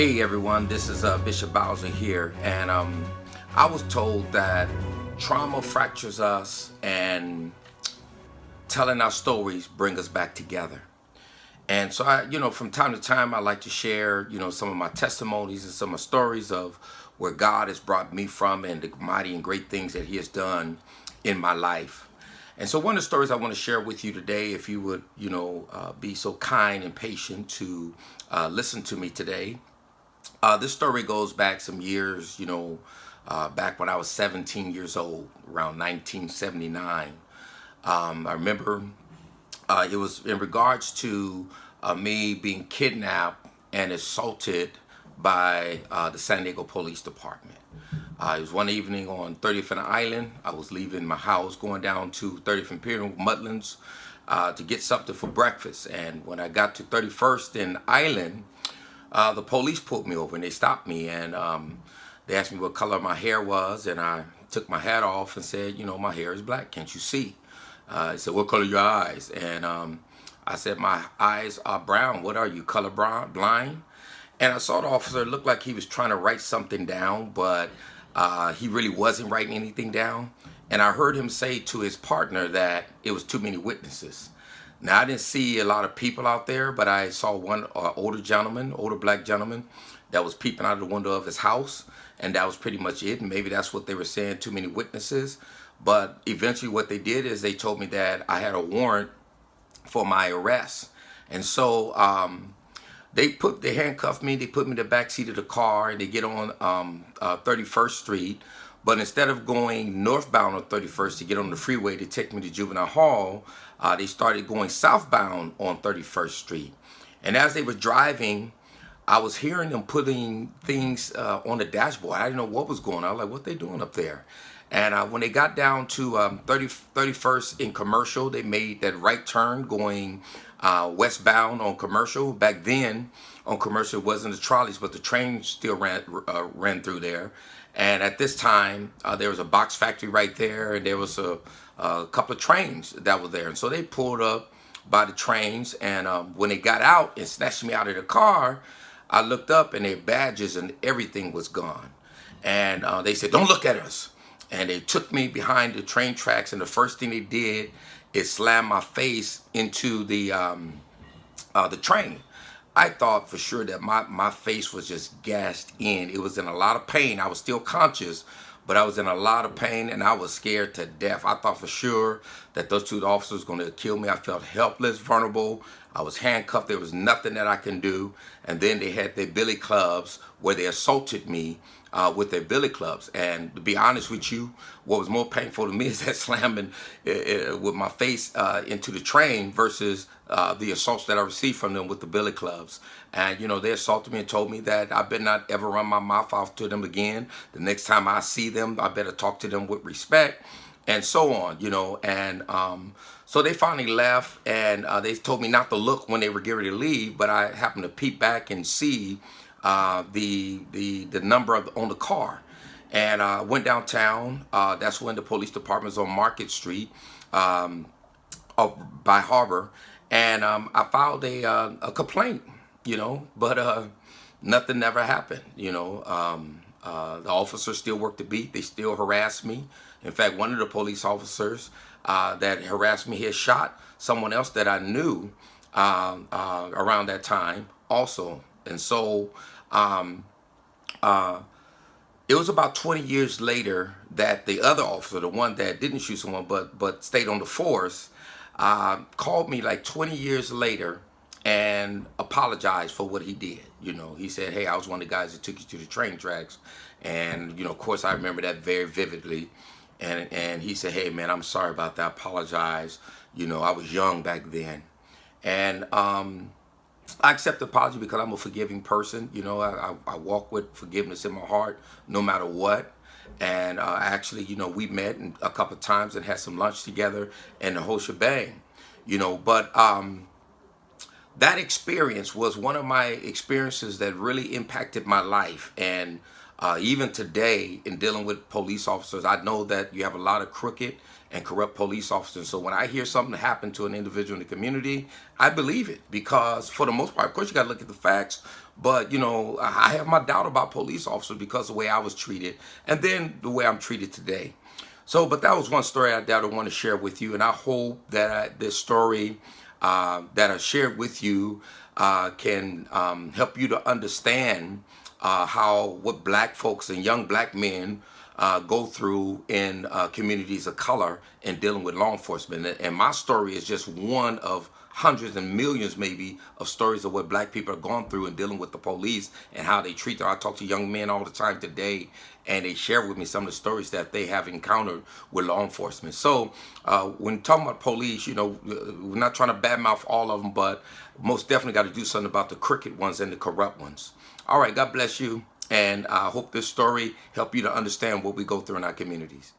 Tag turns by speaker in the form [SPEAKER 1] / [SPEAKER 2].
[SPEAKER 1] Hey everyone, this is Bishop Bowser here, and I was told that trauma fractures us and telling our stories bring us back together. And so from time to time, I like to share, some of my testimonies and some of my stories of where God has brought me from and the mighty and great things that He has done in my life. And so one of the stories I want to share with you today, if you would, be so kind and patient to listen to me today. This story goes back some years, back when I was 17 years old, around 1979. I remember it was in regards to me being kidnapped and assaulted by the San Diego Police Department. It was one evening on 30th and Island. I was leaving my house, going down to 30th Imperial Mudlands to get something for breakfast. And when I got to 31st and Island, the police pulled me over and they stopped me, and they asked me what color my hair was, and I took my hat off and said, my hair is black, can't you see? He said, what color are your eyes? And I said, my eyes are brown. What are you, color blind? And I saw the officer looked like he was trying to write something down, but he really wasn't writing anything down. And I heard him say to his partner that it was too many witnesses. Now, I didn't see a lot of people out there, but I saw one older black gentleman that was peeping out of the window of his house, and that was pretty much it. And maybe that's what they were saying, too many witnesses. But eventually what they did is they told me that I had a warrant for my arrest. And so they handcuffed me, they put me in the back seat of the car, and they get on 31st Street. But instead of going northbound on 31st to get on the freeway to take me to juvenile hall, they started going southbound on 31st Street. And as they were driving, I was hearing them putting things on the dashboard. I didn't know what was going on. I was like, what they doing up there? And when they got down to 31st in Commercial, they made that right turn going westbound on Commercial. Back then on Commercial, it wasn't the trolleys, but the train still ran through there. And at this time, there was a box factory right there, and there was a couple of trains that were there. And so they pulled up by the trains, and when they got out and snatched me out of the car, I looked up, and their badges and everything was gone. And they said, don't look at us. And they took me behind the train tracks, and the first thing they did is slam my face into the train. I thought for sure that my face was just gashed in. It was in a lot of pain. I was still conscious, but I was in a lot of pain, and I was scared to death. I thought for sure that those two officers were going to kill me. I felt helpless, vulnerable. I was handcuffed. There was nothing that I can do. And then they had their billy clubs where they assaulted me with their billy clubs. And to be honest with you, what was more painful to me is that slamming with my face into the train versus the assaults that I received from them with the billy clubs. And they assaulted me and told me that I better not ever run my mouth off to them again. The next time I see them, I better talk to them with respect, and so on. And so they finally left, and they told me not to look when they were getting ready to leave, but I happened to peep back and see the number on the car. And I went downtown. That's when the police department was on Market Street by Harbor. And I filed a complaint, but nothing never happened. The officers still worked the beat. They still harassed me. In fact, one of the police officers that harassed me had shot someone else that I knew around that time also. And so it was about 20 years later that the other officer, the one that didn't shoot someone but stayed on the force, called me like 20 years later and apologized for what he did. He said, hey, I was one of the guys that took you to the train tracks. And, of course, I remember that very vividly. And he said, hey, man, I'm sorry about that. I apologize. I was young back then. And I accept the apology because I'm a forgiving person. I walk with forgiveness in my heart no matter what. And actually, we met a couple of times and had some lunch together and the whole shebang. But that experience was one of my experiences that really impacted my life. And even today, in dealing with police officers, I know that you have a lot of crooked and corrupt police officers. So when I hear something happen to an individual in the community, I believe it, because for the most part, of course, you got to look at the facts. But, I have my doubt about police officers because of the way I was treated and then the way I'm treated today. So, but that was one story that I want to share with you. And I hope that this story that I shared with you can help you to understand what black folks and young black men go through in communities of color in dealing with law enforcement. And my story is just one of hundreds and millions maybe of stories of what black people are going through in dealing with the police and how they treat them. I talk to young men all the time today, and they share with me some of the stories that they have encountered with law enforcement. So when talking about police, we're not trying to badmouth all of them, but most definitely got to do something about the crooked ones and the corrupt ones. All right, God bless you. And I hope this story helped you to understand what we go through in our communities.